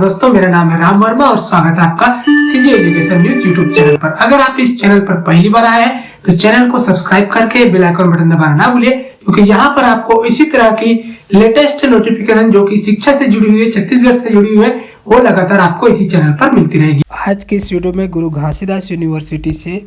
दोस्तों मेरा नाम है राम वर्मा और स्वागत है आपका CG education news YouTube channel पर। अगर आप इस चैनल पर पहली बार आए हैं तो चैनल को सब्सक्राइब करके बेल आइकन बटन दबाना ना भूलिए, क्योंकि यहाँ पर आपको इसी तरह की लेटेस्ट नोटिफिकेशन जो कि शिक्षा से जुड़ी हुई है, छत्तीसगढ़ से जुड़ी हुई है, वो लगातार आपको इसी चैनल पर मिलती रहेगी। आज की इस वीडियो में गुरु घासीदास यूनिवर्सिटी से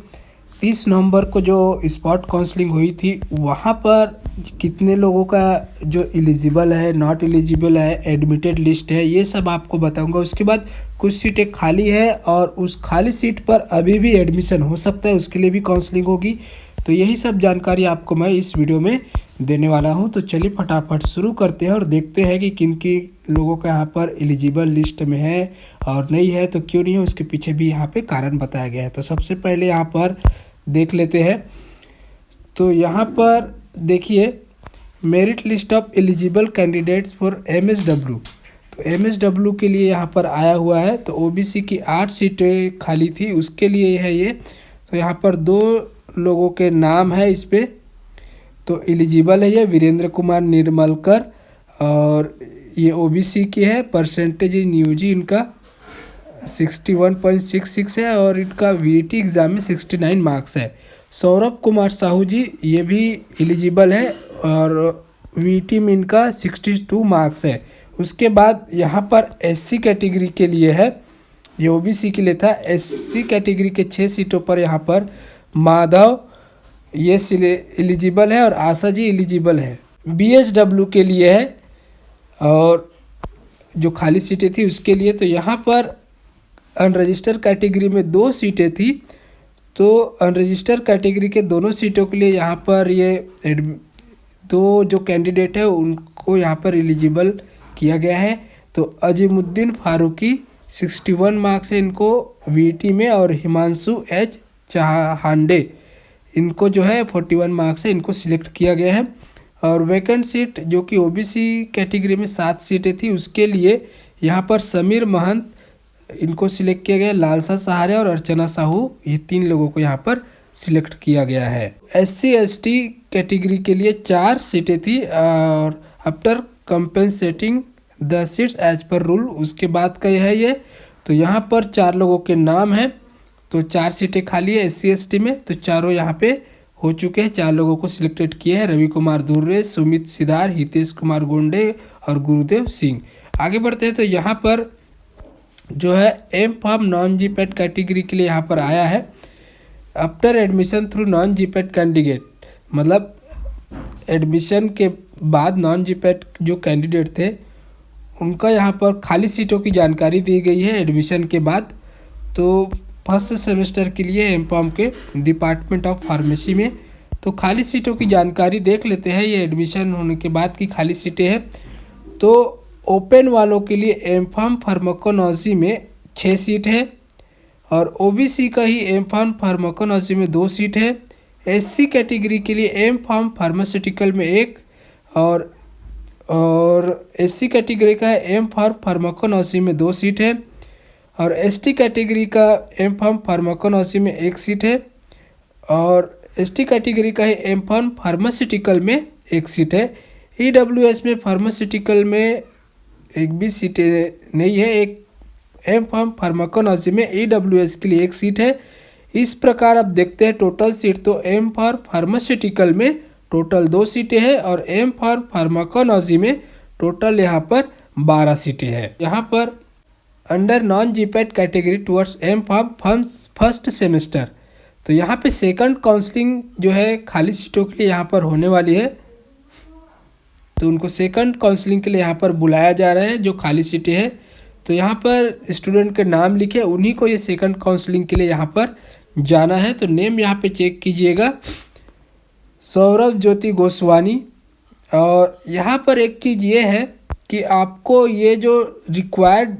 30 नवंबर को जो स्पॉट काउंसलिंग हुई थी, वहाँ पर कितने लोगों का जो एलिजिबल है, नॉट एलिजिबल है, एडमिटेड लिस्ट है, ये सब आपको बताऊंगा। उसके बाद कुछ सीटें खाली है और उस खाली सीट पर अभी भी एडमिशन हो सकता है, उसके लिए भी काउंसलिंग होगी। तो यही सब जानकारी आपको मैं इस वीडियो में देने वाला हूं। तो चलिए फटाफट शुरू करते हैं और देखते हैं कि किन किन लोगों का यहाँ पर एलिजिबल लिस्ट में है और नहीं है, तो क्यों नहीं है, उसके पीछे भी यहाँ पे कारण बताया गया है। तो सबसे पहले यहाँ पर देख लेते हैं। तो यहाँ पर देखिए, merit list of eligible candidates for MSW। तो MSW के लिए यहाँ पर आया हुआ है। तो OBC की 8 सीटें खाली थी, उसके लिए है ये। तो यहाँ पर 2 लोगों के नाम है इस पर, तो एलिजिबल है ये वीरेंद्र कुमार निर्मलकर, और ये OBC की है। परसेंटेज इन UG इनका 61.66 है और इनका VT एग्ज़ाम में 69 मार्क्स है। सौरभ कुमार साहू जी, ये भी एलिजिबल है और VT में इनका 62 मार्क्स है। उसके बाद यहाँ पर SC कैटेगरी के लिए है, ये OBC के लिए था। SC कैटेगरी के 6 सीटों पर यहाँ पर माधव ये एलिजिबल है और आशा जी एलिजिबल है। BSW के लिए है और जो खाली सीटें थी उसके लिए। तो यहाँ पर अनरजिस्टर्ड कैटेगरी में 2 सीटें थी, तो अनरजिस्टर्ड कैटेगरी के दोनों सीटों के लिए यहाँ पर ये 2 जो कैंडिडेट है उनको यहाँ पर एलिजिबल किया गया है। तो अजीमुद्दीन फारूकी 61 मार्क्स है इनको VT में, और हिमांशु H चाहांडे इनको जो है 41 मार्क्स है, इनको सिलेक्ट किया गया है। और वैकेंट सीट जो कि OBC कैटेगरी में 7 सीटें थी, उसके लिए यहाँ पर समीर महंत इनको सिलेक्ट किया गया, लालसा सहारे और अर्चना साहू, ये 3 लोगों को यहाँ पर सिलेक्ट किया गया है। SC ST कैटेगरी के लिए 4 सीटें थी और after compensating the seats as per rule, उसके बाद का है ये। तो यहाँ पर 4 लोगों के नाम हैं, तो 4 सीटें खाली है SC ST में, तो चारों यहाँ पे हो चुके हैं। 4 लोगों को सिलेक्टेड किए हैं, रवि कुमार दुर्रे, सुमित सिदार, हितेश कुमार गोंडे और गुरुदेव सिंह। आगे बढ़ते हैं। तो यहाँ पर जो है M.Pharm नॉन GPAT कैटेगरी के लिए यहाँ पर आया है। After admission through non GPAT candidate, मतलब एडमिशन के बाद नॉन GPAT जो कैंडिडेट थे उनका यहाँ पर खाली सीटों की जानकारी दी गई है एडमिशन के बाद। तो फर्स्ट सेमेस्टर के लिए M.Pharm के डिपार्टमेंट ऑफ फार्मेसी में तो खाली सीटों की जानकारी देख लेते हैं। ये एडमिशन होने के बाद की खाली सीटें हैं। तो ओपन वालों के लिए M.Pharm फार्माकोलॉजी में 6 सीट है और OBC का ही M.Pharm फार्माकोलॉजी में 2 सीट है। SC कैटेगरी के लिए M.Pharm फार्मास्यूटिकल में 1 और SC कैटेगरी का M.Pharm फार्माकोलॉजी में 2 सीट है और ST कैटेगरी का M.Pharm फार्माकोलॉजी में 1 सीट है और ST कैटेगरी का M.Pharm फार्मास्यूटिकल में 1 सीट है। EWS में फार्मास्यूटिकल में एक भी सीट नहीं है। एक M.Pharm फार्माकोलॉजी में EWS के लिए 1 सीट है। इस प्रकार आप देखते हैं टोटल सीट, तो M.Pharm फार्मास्यूटिकल में टोटल 2 सीटें हैं और M.Pharm फार्माकोलॉजी में टोटल यहाँ पर 12 सीटें हैं। यहाँ पर under non GPAT category towards M.Pharm first semester, तो यहाँ पे सेकंड काउंसलिंग जो है खाली सीटों के लिए यहाँ पर होने वाली है। तो उनको सेकंड काउंसलिंग के लिए यहाँ पर बुलाया जा रहा है जो खाली सीटें हैं। तो यहाँ पर स्टूडेंट के नाम लिखे, उन्हीं को ये सेकंड काउंसलिंग के लिए यहाँ पर जाना है। तो नेम यहाँ पे चेक कीजिएगा, सौरभ ज्योति गोस्वानी। और यहाँ पर एक चीज़ ये है कि आपको ये जो रिक्वायर्ड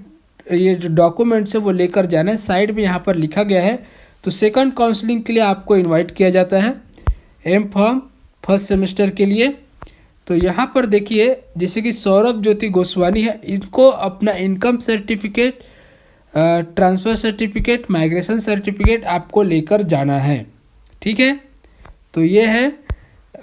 ये जो डॉक्यूमेंट्स है वो लेकर जाना है। साइड में यहाँ पर लिखा गया है। तो सेकंड काउंसलिंग के लिए आपको इन्वाइट किया जाता है M.Pharm फर्स्ट सेमेस्टर के लिए। तो यहाँ पर देखिए, जैसे कि सौरभ ज्योति गोस्वानी है, इनको अपना income certificate, transfer certificate, migration certificate आपको लेकर जाना है। ठीक है, तो ये है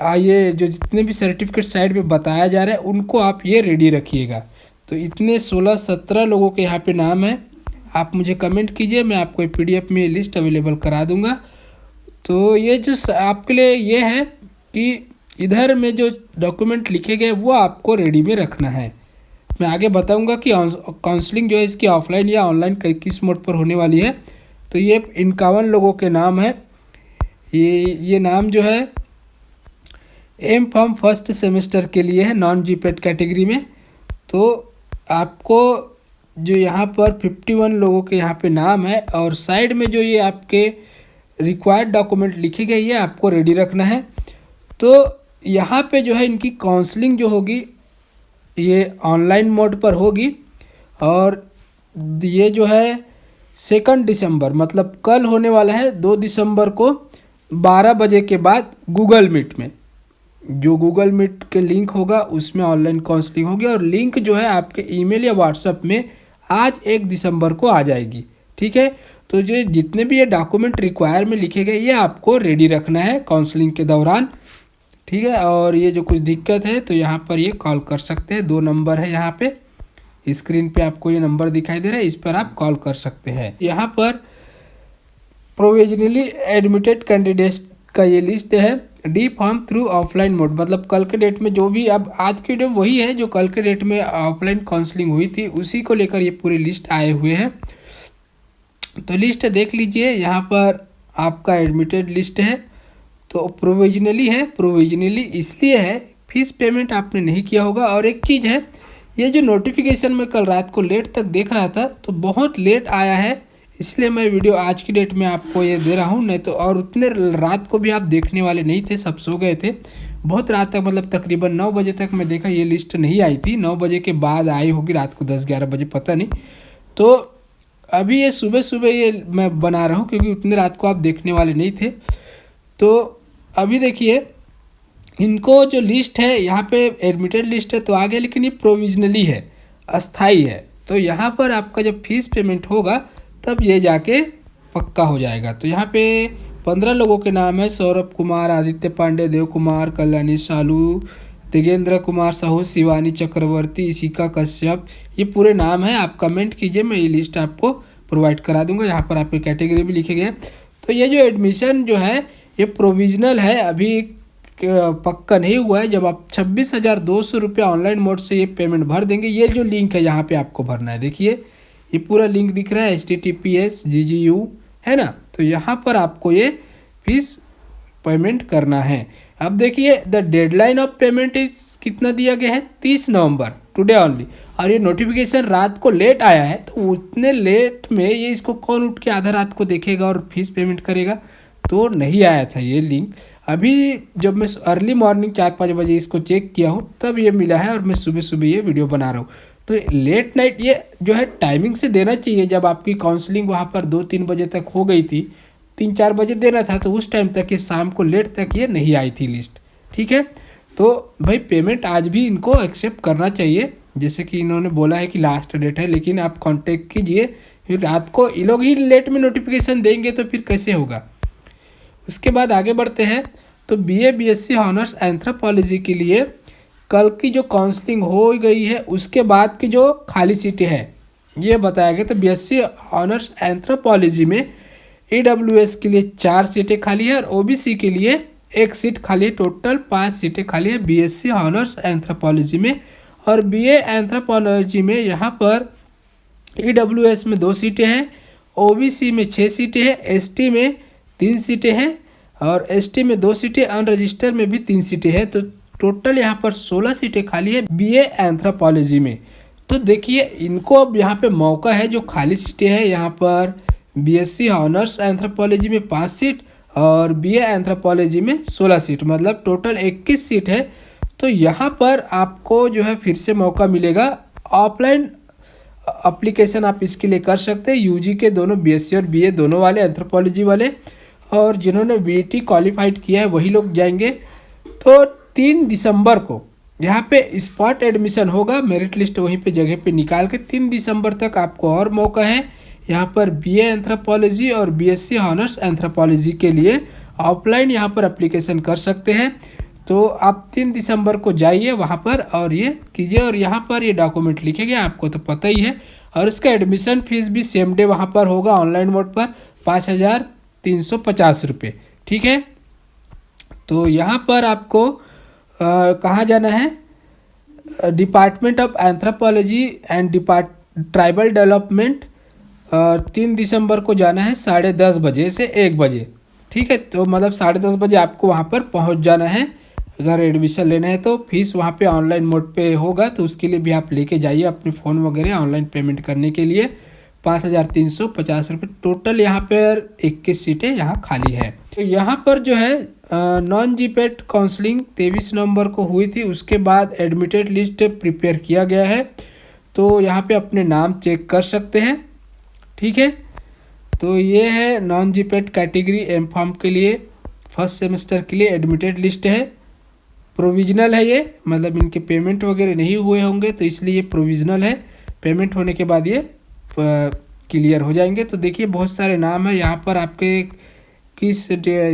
ये जो जितने भी सर्टिफिकेट साइड में बताया जा रहा है उनको आप ये रेडी रखिएगा। तो इतने 16-17 लोगों के यहाँ पे नाम है। आप मुझे कमेंट कीजिए, मैं आपको PDF में लिस्ट अवेलेबल करा दूंगा। तो ये जो आपके लिए ये है कि इधर में जो डॉक्यूमेंट लिखे गए वो आपको रेडी में रखना है। मैं आगे बताऊंगा कि काउंसलिंग जो है इसकी ऑफलाइन या ऑनलाइन किस मोड पर होने वाली है। तो ये 51 लोगों के नाम है। ये नाम जो है M.Pharm फर्स्ट सेमेस्टर के लिए है, नॉन GPAT कैटेगरी में। तो आपको जो यहाँ पर 51 लोगों के यहाँ पे नाम है और साइड में जो ये आपके रिक्वायर्ड डॉक्यूमेंट लिखे गए ये आपको रेडी रखना है। तो यहाँ पे जो है इनकी काउंसलिंग जो होगी ये ऑनलाइन मोड पर होगी और ये जो है 2 दिसंबर मतलब कल होने वाला है, 2 दिसंबर को 12 बजे के बाद गूगल मीट में, जो गूगल मीट के लिंक होगा उसमें ऑनलाइन काउंसलिंग होगी और लिंक जो है आपके ईमेल या व्हाट्सएप में आज 1 दिसंबर को आ जाएगी। ठीक है, तो जो जितने भी ये डॉक्यूमेंट रिक्वायर में लिखे गए ये आपको रेडी रखना है काउंसलिंग के दौरान। ठीक है, और ये जो कुछ दिक्कत है तो यहाँ पर ये कॉल कर सकते हैं। 2 नंबर है यहाँ पे, स्क्रीन पे आपको ये नंबर दिखाई दे रहा है, इस पर आप कॉल कर सकते हैं। यहाँ पर प्रोविजनली एडमिटेड कैंडिडेट्स का ये लिस्ट है। D.Pharm थ्रू ऑफलाइन मोड, मतलब कल के डेट में जो भी, अब आज की डेट वही है जो कल के डेट में ऑफलाइन काउंसलिंग हुई थी, उसी को लेकर ये पूरी लिस्ट आए हुए हैं। तो लिस्ट देख लीजिए, यहाँ पर आपका एडमिटेड लिस्ट है। तो प्रोविजनली है, प्रोविजनली इसलिए है फीस पेमेंट आपने नहीं किया होगा। और एक चीज़ है, ये जो नोटिफिकेशन में कल रात को लेट तक देख रहा था तो बहुत लेट आया है, इसलिए मैं वीडियो आज की डेट में आपको ये दे रहा हूँ। नहीं तो और उतने रात को भी आप देखने वाले नहीं थे, सब सो गए थे। बहुत रात तक, मतलब तकरीबन 9 बजे तक मैं देखा, ये लिस्ट नहीं आई थी। 9 बजे के बाद आई होगी, रात को 10-11 बजे, पता नहीं। तो अभी ये सुबह सुबह ये मैं बना रहा हूँ क्योंकि उतने रात को आप देखने वाले नहीं थे। तो अभी देखिए इनको जो लिस्ट है यहाँ पे एडमिटेड लिस्ट है तो आ गया, लेकिन ये प्रोविजनली है, अस्थाई है। तो यहाँ पर आपका जब फीस पेमेंट होगा तब ये जाके पक्का हो जाएगा। तो यहाँ पे 15 लोगों के नाम है। सौरभ कुमार, आदित्य पांडे, देव कुमार, कल्याणी सालू, तेगेंद्र कुमार साहू, शिवानी चक्रवर्ती, इशिका कश्यप, ये पूरे नाम है। आप कमेंट कीजिए, मैं ये लिस्ट आपको प्रोवाइड करा दूंगा। यहाँ पर आपके कैटेगरी भी लिखे गए। तो ये जो एडमिशन जो है ये प्रोविजनल है, अभी पक्का नहीं हुआ है। जब आप 26,200 रुपया ऑनलाइन मोड से ये पेमेंट भर देंगे, ये जो लिंक है यहाँ पे आपको भरना है। देखिए ये पूरा लिंक दिख रहा है, https GGU है ना। तो यहाँ पर आपको ये फीस पेमेंट करना है। अब देखिए the deadline of payment is कितना दिया गया है, 30 नवंबर, टुडे ओनली। और ये नोटिफिकेशन रात को लेट आया है, तो उतने लेट में ये इसको कौन उठ के आधा रात को देखेगा और फीस पेमेंट करेगा। तो नहीं आया था ये लिंक। अभी जब मैं अर्ली मॉर्निंग 4-5 बजे इसको चेक किया हूँ तब ये मिला है और मैं सुबह सुबह ये वीडियो बना रहा हूँ। तो लेट नाइट ये जो है टाइमिंग से देना चाहिए। जब आपकी काउंसलिंग वहाँ पर 2-3 बजे तक हो गई थी, 3-4 बजे देना था, तो उस टाइम तक ये शाम को लेट तक ये नहीं आई थी लिस्ट। ठीक है, तो भाई पेमेंट आज भी इनको एक्सेप्ट करना चाहिए, जैसे कि इन्होंने बोला है कि लास्ट डेट है, लेकिन आप कांटेक्ट कीजिए। फिर रात को ये लोग ही लेट में नोटिफिकेशन देंगे तो फिर कैसे होगा। उसके बाद आगे बढ़ते हैं। तो BA BSc ऑनर्स एंथ्रोपोलॉजी के लिए कल की जो काउंसलिंग हो गई है उसके बाद की जो खाली सीटें हैं ये बताया गया। तो BSc ऑनर्स एंथ्रोपोलॉजी में AWS के लिए 4 सीटें खाली है और OBC के लिए 1 सीट खाली है। टोटल 5 सीटें खाली है BSc ऑनर्स एंथ्रोपोलॉजी में। और BA एंथ्रोपोलॉजी में यहाँ पर AWS में 2 सीटें हैं, OBC में 6 सीटें हैं, ST में 3 सीटें हैं और ST में 2 सीटें, अनरजिस्टर्ड में भी 3 सीटें हैं। तो टोटल यहाँ पर 16 सीटें खाली है BA एंथ्रोपोलॉजी में। तो देखिए इनको अब यहाँ पे मौका है, जो खाली सीटें हैं यहाँ पर BSc ऑनर्स एंथ्रोपोलॉजी में 5 सीट और BA एंथ्रोपोलॉजी में 16 सीट, मतलब टोटल 21 सीट है। तो यहाँ पर आपको जो है फिर से मौका मिलेगा। ऑफलाइन एप्लीकेशन आप इसके लिए कर सकते हैं। UG के दोनों BSc और BA दोनों वाले एंथ्रोपोलॉजी वाले, और जिन्होंने VT क्वालिफाइड किया है वही लोग जाएंगे। तो 3 दिसंबर को यहाँ पे स्पॉट एडमिशन होगा, मेरिट लिस्ट वहीं पे जगह पे निकाल के 3 दिसंबर तक आपको और मौका है यहाँ पर BA एंथ्रोपोलॉजी और BSc ऑनर्स एंथ्रोपोलॉजी के लिए ऑफलाइन यहाँ पर एप्लीकेशन कर सकते हैं। तो आप 3 दिसंबर को जाइए वहाँ पर और ये कीजिए, और यहाँ पर ये डॉक्यूमेंट लिखेंगे, आपको तो पता ही है। और इसका एडमिशन फीस भी सेम डे वहाँ पर होगा ऑनलाइन मोड पर 5,350 रुपये, ठीक है। तो यहाँ पर आपको कहाँ जाना है, department of anthropology and tribal development, 3 दिसंबर को जाना है 10:30 बजे से 1 बजे, ठीक है। तो मतलब 10:30 बजे आपको वहाँ पर पहुँच जाना है। अगर एडमिशन लेना है तो फीस वहाँ पे ऑनलाइन मोड पे होगा, तो उसके लिए भी आप लेके जाइए अपने फ़ोन वगैरह ऑनलाइन पेमेंट करने के लिए। 5,350 रुपये टोटल। यहाँ पर 21 सीटें यहाँ खाली है। तो यहाँ पर जो है नॉन जीपेट काउंसलिंग 23 नवंबर को हुई थी, उसके बाद एडमिटेड लिस्ट प्रिपेयर किया गया है। तो यहाँ पे अपने नाम चेक कर सकते हैं, ठीक है। तो ये है non GPAT category M pharm के लिए फर्स्ट सेमेस्टर के लिए एडमिटेड लिस्ट है। प्रोविजनल है ये, मतलब इनके पेमेंट वगैरह नहीं हुए होंगे, तो इसलिए ये प्रोविजनल है। पेमेंट होने के बाद ये क्लियर हो जाएंगे। तो देखिए बहुत सारे नाम है यहाँ पर, आपके किस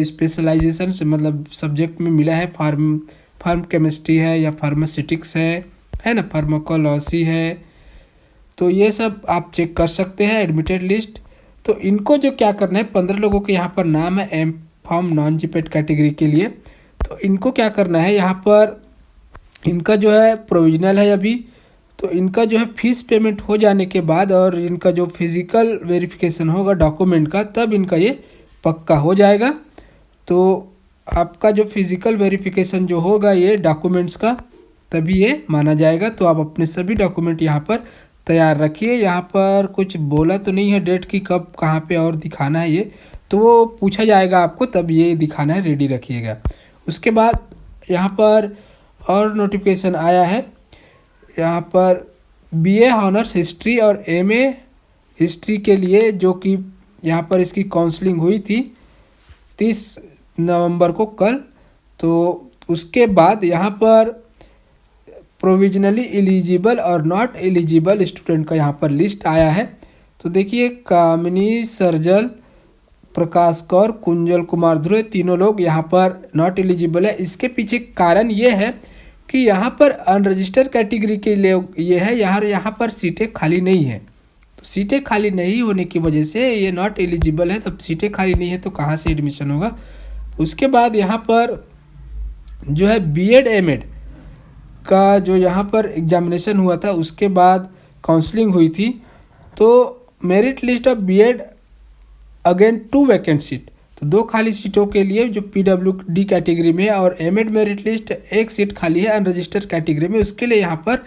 स्पेशलाइजेशन से मतलब सब्जेक्ट में मिला है। फार्म केमिस्ट्री है या फार्मास्यूटिक्स है ना, फार्माकोलॉजी है। तो ये सब आप चेक कर सकते हैं एडमिटेड लिस्ट। तो इनको जो क्या करना है, 15 लोगों के यहाँ पर नाम है M pharm non GPAT category के लिए। तो इनको क्या करना है, यहाँ पर इनका जो है प्रोविजनल है अभी, तो इनका जो है फीस पेमेंट हो जाने के बाद और इनका जो फिजिकल वेरिफिकेशन होगा डॉक्यूमेंट का, तब इनका ये पक्का हो जाएगा। तो आपका जो फिजिकल वेरिफिकेशन जो होगा ये डॉक्यूमेंट्स का, तभी ये माना जाएगा। तो आप अपने सभी डॉक्यूमेंट यहाँ पर तैयार रखिए। यहाँ पर कुछ बोला तो नहीं है डेट की कब कहाँ पे और दिखाना है ये, तो वो पूछा जाएगा आपको, तब ये दिखाना है, रेडी रखिएगा। उसके बाद यहाँ पर और नोटिफिकेशन आया है, यहाँ पर बीए ऑनर्स हिस्ट्री और एमए हिस्ट्री के लिए, जो कि यहाँ पर इसकी काउंसलिंग हुई थी 30 नवंबर को कल। तो उसके बाद यहाँ पर प्रोविजनली एलिजिबल और नॉट एलिजिबल स्टूडेंट का यहाँ पर लिस्ट आया है। तो देखिए कामिनी सर्जल, प्रकाश कौर, कुंजल कुमार ध्रुव, तीनों लोग यहाँ पर नॉट एलिजिबल है। इसके पीछे कारण ये है कि यहाँ पर अनरजिस्टर्ड कैटेगरी के लिए ये है, यहाँ पर सीटें खाली नहीं है। तो सीटें खाली नहीं होने की वजह से ये नॉट एलिजिबल है। तब सीटें खाली नहीं है तो कहाँ से एडमिशन होगा। उसके बाद यहाँ पर जो है बीएड एमएड का जो यहाँ पर एग्जामिनेशन हुआ था, उसके बाद काउंसलिंग हुई थी। तो merit list of BEd again 2 vacant seat, तो 2 खाली सीटों के लिए जो पीडब्ल्यूडी कैटेगरी में है, और एमएड मेरिट लिस्ट 1 सीट खाली है अनरजिस्टर्ड कैटेगरी में, उसके लिए यहाँ पर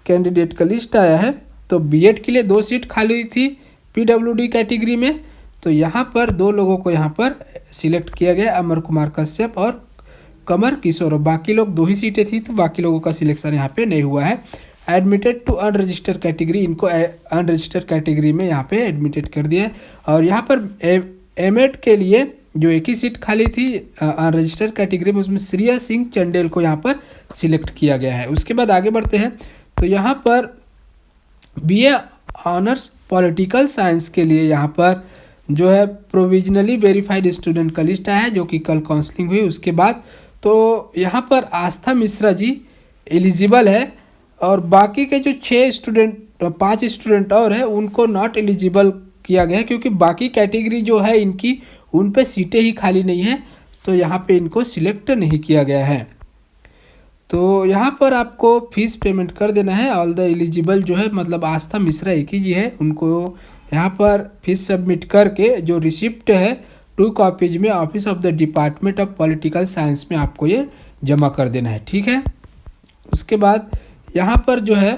कैंडिडेट का लिस्ट आया है। तो बीएड के लिए 2 सीट खाली थी पीडब्ल्यूडी कैटेगरी में, तो यहाँ पर 2 लोगों को यहाँ पर सिलेक्ट किया गया, अमर कुमार कश्यप और कमर किशोर। बाकी लोग 2 ही सीटें थी, तो बाकी लोगों का सिलेक्शन यहाँ पे नहीं हुआ है। एडमिटेड टू अनरजिस्टर्ड कैटेगरी, इनको अनरजिस्टर्ड कैटेगरी में यहाँ पे एडमिटेड कर दिया है। और यहाँ पर एमएड के लिए जो 1 ही सीट खाली थी अनरजिस्टर्ड कैटेगरी में, उसमें श्रिया सिंह चंडेल को यहाँ पर सिलेक्ट किया गया है। उसके बाद आगे बढ़ते हैं। तो यहाँ पर बीए ऑनर्स पॉलिटिकल साइंस के लिए यहाँ पर जो है प्रोविजनली वेरीफाइड स्टूडेंट का लिस्ट आया है, जो कि कल काउंसलिंग हुई। उसके बाद तो यहाँ पर आस्था मिश्रा जी एलिजिबल है, और बाकी के जो 5 स्टूडेंट और है उनको नॉट एलिजिबल किया गया है, क्योंकि बाकी कैटेगरी जो है इनकी उन पे सीटें ही खाली नहीं है, तो यहाँ पे इनको सिलेक्ट नहीं किया गया है। तो यहाँ पर आपको फीस पेमेंट कर देना है। ऑल द एलिजिबल जो है, मतलब आस्था मिश्रा एक ही जी है, उनको यहाँ पर फीस सबमिट करके जो रिसिप्ट है 2 कॉपीज में office of the department of political science में आपको ये जमा कर देना है, ठीक है। उसके बाद यहाँ पर जो है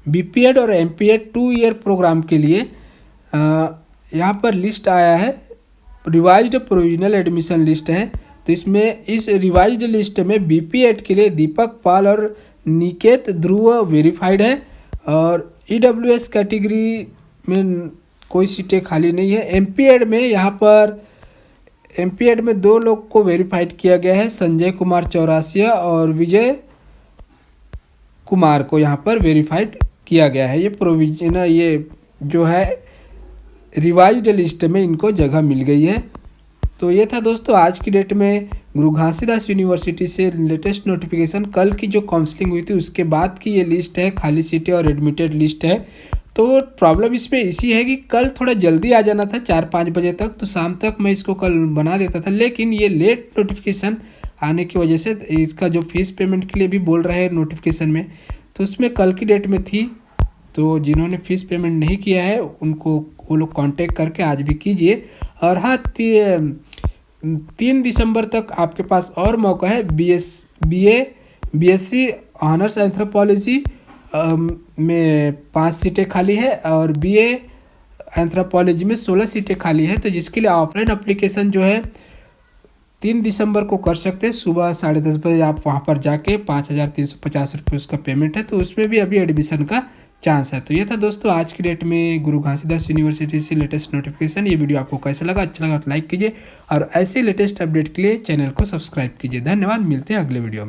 बीपीएड और एमपीएड 2 ईयर प्रोग्राम के लिए यहाँ पर लिस्ट आया है, रिवाइज्ड प्रोविजनल एडमिशन लिस्ट है। तो इसमें इस रिवाइज्ड लिस्ट में बीपीएड के लिए दीपक पाल और निकेत ध्रुव वेरीफाइड है, और ईडब्ल्यूएस कैटेगरी में कोई सीटें खाली नहीं है। एमपीएड में यहाँ पर एमपीएड में 2 लोग को वेरीफाइड किया गया है, संजय कुमार चौरासिया और विजय कुमार को यहाँ पर वेरीफाइड किया गया है। ये प्रोविजनल, ये जो है रिवाइज्ड लिस्ट में इनको जगह मिल गई है। तो ये था दोस्तों आज की डेट में गुरु घासीदास यूनिवर्सिटी से लेटेस्ट नोटिफिकेशन कल की जो काउंसलिंग हुई थी उसके बाद की ये लिस्ट है, खाली सीटें और एडमिटेड लिस्ट है। तो प्रॉब्लम इसमें इसी है कि कल थोड़ा जल्दी आ जाना था 4-5 बजे तक, तो शाम तक मैं इसको कल बना देता था, लेकिन ये लेट नोटिफिकेशन आने की वजह से इसका जो फीस पेमेंट के लिए भी बोल रहे हैं नोटिफिकेशन में, तो उसमें कल की डेट में थी। तो जिन्होंने फ़ीस पेमेंट नहीं किया है उनको वो लोग कांटेक्ट करके आज भी कीजिए। और हाँ, 3 दिसंबर तक आपके पास और मौका है। बीएससी ऑनर्स एंथ्रोपोलॉजी में 5 सीटें खाली है और बीए एंथ्रोपोलॉजी में 16 सीटें खाली है। तो जिसके लिए ऑफलाइन अप्लीकेशन जो है 3 दिसंबर को कर सकते हैं। सुबह 10:30 बजे आप वहाँ पर जाके 5,350 रुपये उसका पेमेंट है, तो उसमें भी अभी एडमिशन का चांस है। तो ये था दोस्तों आज की डेट में गुरु घासीदास यूनिवर्सिटी से लेटेस्ट नोटिफिकेशन। ये वीडियो आपको कैसा लगा? अच्छा लगा तो लाइक कीजिए और ऐसे लेटेस्ट अपडेट के लिए चैनल को सब्सक्राइब कीजिए। धन्यवाद, मिलते हैं अगले वीडियो में।